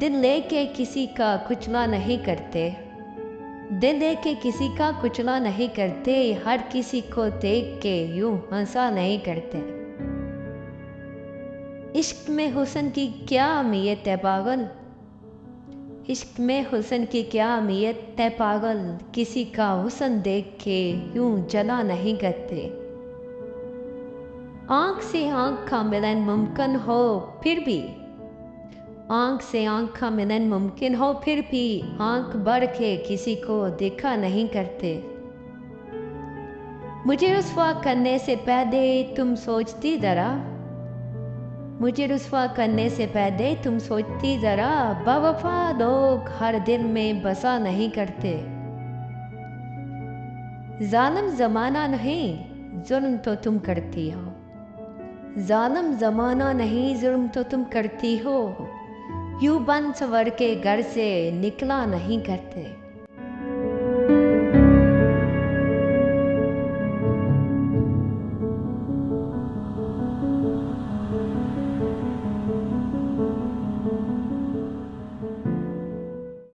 दिल लेके किसी का कुचला नहीं करते, दिल लेके किसी का कुचला नहीं करते, हर किसी को देख के यूं हंसा नहीं करते। इश्क में हुस्न की क्या अहमियत है पागल, इश्क में हुस्न की क्या अहमियत है पागल, किसी का हुस्न देख के यूं जला नहीं करते। आंख से आंख का मिलन मुमकिन हो फिर भी, आंख से आंख का मिलन मुमकिन हो फिर भी, आंख बढ़ के किसी को देखा नहीं करते। मुझे रुस्वा करने से पहले तुम सोचती जरा, मुझे रुस्वा करने से पहले तुम सोचती जरा, बेवफा लोग हर दिल में बसा नहीं करते। जालिम जमाना नहीं जुल्म तो तुम करती हो, जालिम जमाना नहीं जुल्म तो तुम करती हो, यूं बन सवर के घर से निकला नहीं करते।